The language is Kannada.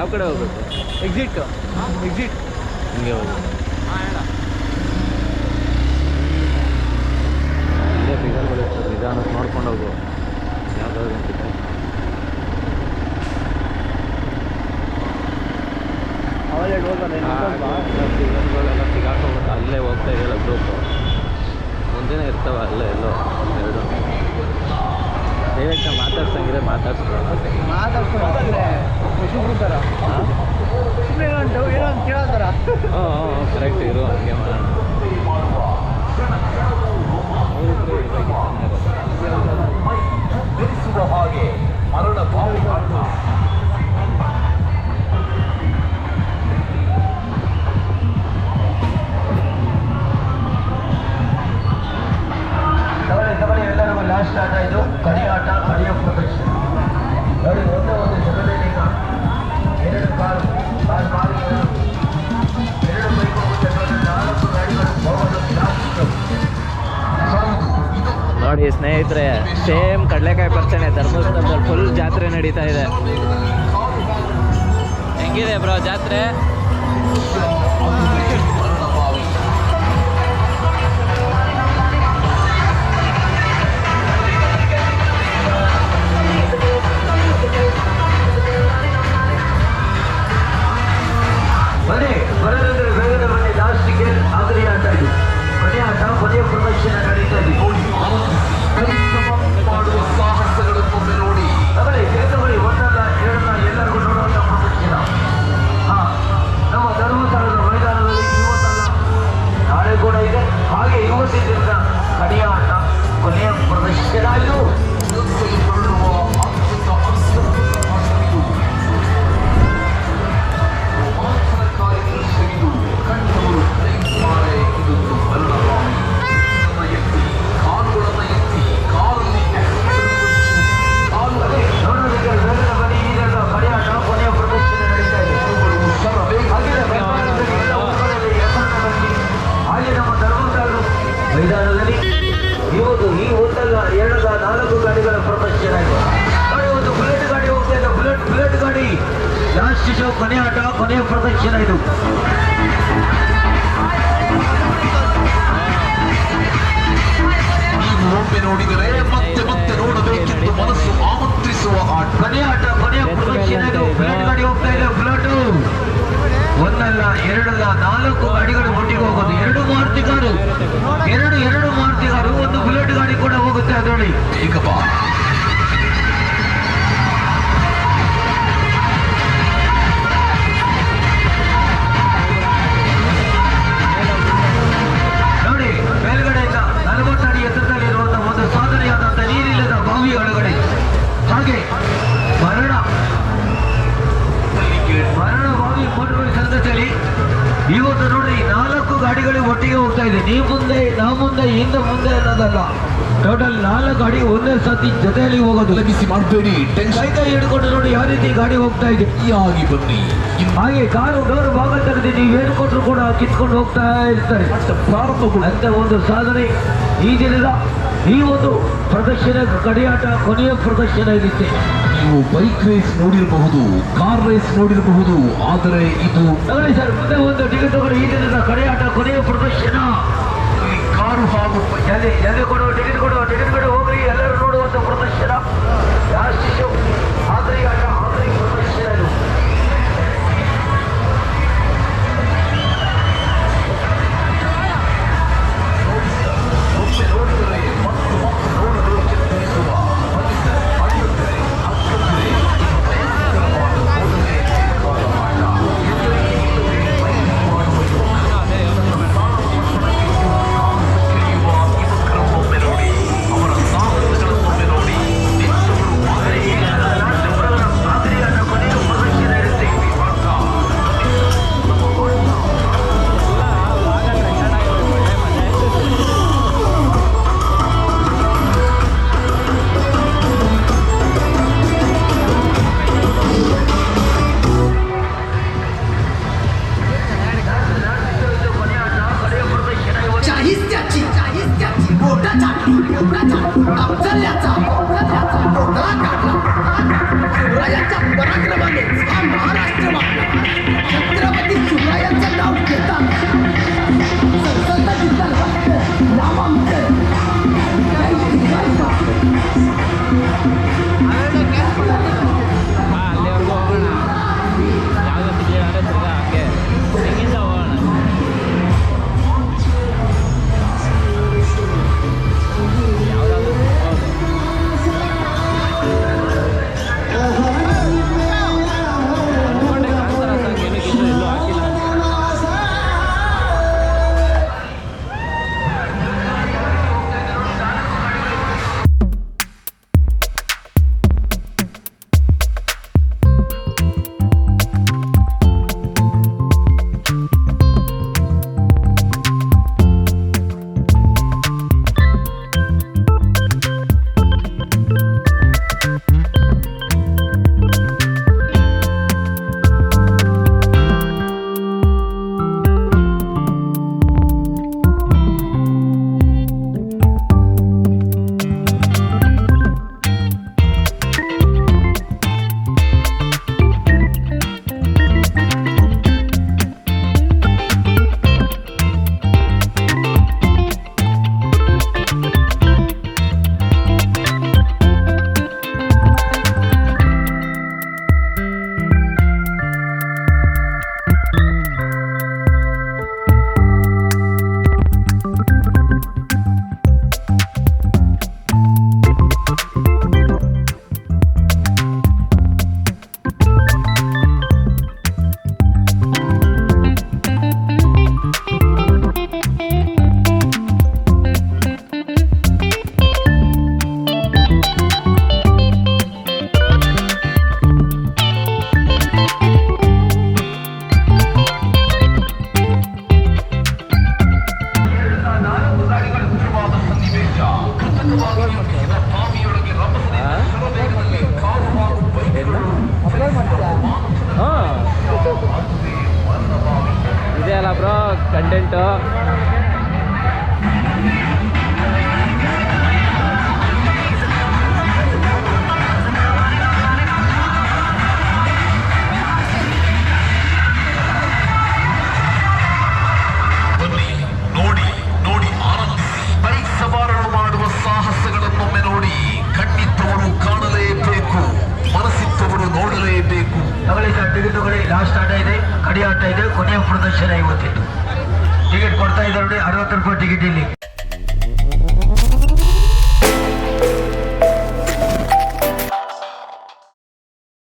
ಯಾವ ಕಡೆ ಹೋಗುತ್ತೆ? ಎಕ್ಸಿಟ್ ಎಕ್ಸಿಟ್ ಹಿಂಗೆ ಹೋಗುತ್ತೆ. ಹಾಂ ಹೇಳ. ಇಲ್ಲೇ ಫಿಗರ್ಗಳಿರ್ತದೆ, ನಿಧಾನಕ್ಕೆ ನೋಡ್ಕೊಂಡು ಹೋಗು ಯಾವುದಾದ್ರು ಅಂತಿತ್ತು. ಅವಲೇ ಹೋಗೋದು ಫಿಗರ್ಗಳೆಲ್ಲ ಸಿಗಾಕೋಗುತ್ತೆ. ಅಲ್ಲೇ ಹೋಗ್ತಾ ಇದೆಯಲ್ಲ ಗ್ರೂಪು, ಮುಂದೆನೇ ಇರ್ತಾವೆ ಅಲ್ಲೇ ಎಲ್ಲೋ ಎರಡು. ಡೈರೆಕ್ಟಾಗಿ ಮಾತಾಡ್ಸಂಗಿದ್ರೆ ಮಾತಾಡ್ಸ್ಕೊಂಡು ಶುಭ್ರ ಥರ ಸುಮ್ಮನೆ ಏನೋ ಅಂತ ಕೇಳತ್ತಾರ. ಹ್ಞೂ ಕರೆಕ್ಟ್ ಇರು, ಹಂಗೆ ಮಾಡೋಣ. ಹಾಗೆ ಮರಣ ಭಾವಿ ಎಲ್ಲರಿಗೂ ಲಾಸ್ಟ್ ಆಟ ಇದು. ಕಡಿಯ ಆಟ, ಕಡಿಯ ಪ್ರದರ್ಶನ ನೋಡಿ. ಒಂದೇ ಒಂದು ಜನರಲ್ಲಿ ಎರಡು ಕಾರು ಎರಡು ಬೈಕ್ ಹೋಗುತ್ತೆ, 4 ಗಾಡಿಗಳು ಹೋಗೋದು ಲಾಸ್ಟ್. ನೋಡಿ ಸ್ನೇಹಿತರೆ, ಸೇಮ್ ಕಡಲೆಕಾಯಿ ಪರ್ಚನೆ ಧರ್ಮಸ್ಥಳದಲ್ಲಿ ಫುಲ್ ಜಾತ್ರೆ ನಡೀತಾ ಇದೆ. ಹೆಂಗಿದೆ ಬ್ರೋ ಜಾತ್ರೆ? ಬನ್ನಿ ಬರೋದಂದ್ರೆ ಬೇಗನೆ ಬನ್ನಿ. ಲಾಸ್ಟಿಗೆ ಆಗಲಿ ಆಟ ಇದು, ಕೊನೆಯ ಆಟ, ಕೊನೆಯ ಪ್ರದರ್ಶನ ನಡೀತಾ ಇದೆ. ಮಾಡುವ ಸಾಹಸಗಳನ್ನೊಮ್ಮೆ ನೋಡಿ. ತಗೊಳ್ಳಿ ತಗೊಳ್ಳಿ, ಒಂದಲ್ಲ ಎರಡನ್ನ ಎಲ್ಲರಿಗೂ ನೋಡುವಂಥ ಪ್ರದರ್ಶನ. ನಮ್ಮ ಧರ್ಮಸ್ಥಳದ ಮೈದಾನದಲ್ಲಿ ಇವತ್ತಲ್ಲ ನಾಳೆ ಕೂಡ ಇದೆ. ಹಾಗೆ ಇವತ್ತಿನಿಂದ ಕಡೆಯ ಆಟ, ಕೊನೆಯ ಪ್ರದರ್ಶನ ಇದು. ಮೈದಾನದಲ್ಲಿ ಇವತ್ತು ಈ ಒಂದಲ್ಲ ಎರಡಲ್ಲ 4 ಗಾಡಿಗಳ ಪ್ರದರ್ಶನ ಇದೆ. ನೋಡಿ, ಒಂದು ಬುಲೆಟ್ ಗಾಡಿ ಹೋಗ್ತಾ ಇದೆ. ಬುಲೆಟ್ ಗಾಡಿ ಲಾಸ್ಟ್ ಶೋ, ಕೊನೆಯ ಆಟ, ಕೊನೆಯ ಪ್ರದರ್ಶನ ಇದು. ನೀವು ಒಮ್ಮೆ ನೋಡಿದರೆ ಮತ್ತೆ ಮತ್ತೆ ನೋಡಬೇಕೆಂದು ಮನಸ್ಸು ಆಮಂತ್ರಿಸುವ ಆಟ. ಕೊನೆಯ ಆಟ, ಕೊನೆಯ ಪ್ರದರ್ಶನ ಇದು. ಬುಲೆಟ್ ಗಾಡಿ ಹೋಗ್ತಾ ಇದೆ. ಬುಲೆಟ್ ಒಂದಲ್ಲ ಎರಡಲ್ಲ 4 ಗಾಡಿಗಳು ಒಟ್ಟಿಗೆ ಹೋಗೋದು. 2 ಮಾರುತಿ ಕಾರು, ಎರಡು ಮಾರುತಿ ಕಾರು, ಒಂದು ಬುಲೆಟ್ ಗಾಡಿ ಕೂಡ ಹೋಗುತ್ತೆ. ಅದರಲ್ಲಿ ಏಕಪ್ಪ ನೋಡಿ, ಮೇಲ್ಗಡೆಯಿಂದ 40 ಅಡಿ ಎತ್ತರದಲ್ಲಿರುವಂತಹ ಒಂದು ಸಾಧನೆಯಾದಂಥ ನೀರಿಲ್ಲದ ಬಾವಿ ಒಳಗಡೆ ಹಾಗೆ ಮರಣ ಬಾವಿ ಮೋಟರ್ ಸಂದರ್ಭದಲ್ಲಿ ಇವತ್ತು ನೋಡಿ 4 ಗಾಡಿಗಳು ಒಟ್ಟಿಗೆ ಹೋಗ್ತಾ ಇದೆ. ನೀವು ಮುಂದೆ, ನಾವು ಮುಂದೆ, ಹಿಂದೆ ಮುಂದೆ ಅನ್ನೋದಲ್ಲ. ಟೋಟಲ್ 4 ಗಾಡಿ ಒಂದೇ ಸತಿ ಜೊತೆಯಲ್ಲಿ ಹೋಗೋದು. ಲಭಿಸಿ ಮಾಡಬೇಡಿ, ಕೈ ಹಿಡ್ಕೊಂಡು ನೋಡಿ ಯಾವ ರೀತಿ ಗಾಡಿ ಹೋಗ್ತಾ ಇದೆ. ಆಗಿ ಬನ್ನಿ. ಹಾಗೆ ಕಾರು ಡೋರ್ ಬಾಗಲ್ ತೆಗೆದು ನೀವು ಹೇಳ್ಕೊಟ್ರು ಕೂಡ ಕಿತ್ಕೊಂಡು ಹೋಗ್ತಾ ಇರ್ತಾರೆ. ಅಂತ ಒಂದು ಸಾಧನೆ ಈ ದಿನದ ಈ ಒಂದು ಪ್ರದರ್ಶನ, ಕಡೆಯಾಟ, ಕೊನೆಯ ಪ್ರದರ್ಶನ ಇರುತ್ತೆ. ನೀವು ಬೈಕ್ ರೇಸ್ ನೋಡಿರಬಹುದು, ಕಾರ್ ರೇಸ್ ನೋಡಿರಬಹುದು, ಆದರೆ ಇದು ಸರ್ ಮುಂದೆ ಒಂದು ಟಿಕೆಟ್ ತಗೊಂಡು ಈ ದಿನದ ಕಡೆಯಾಟ, ಕೊನೆಯ ಪ್ರದರ್ಶನ. ಕಾರು ಹಾಗೂ ಎದೆ ಕೊಡುವ ಟಿಕೆಟ್ ಕೊಡು ಹೋಗ್ರಿ, ಎಲ್ಲರೂ ನೋಡುವಂತ ಪ್ರದರ್ಶನ. ಲಾಸ್ಟ್ ಶೋ ಆದ್ರಿ ಆಟ, ಆದ್ರಿ ಪ್ರದರ್ಶನ ಇದು. पराक्रमाने हा महाराष्ट्र ಕಂಟೆಂಟು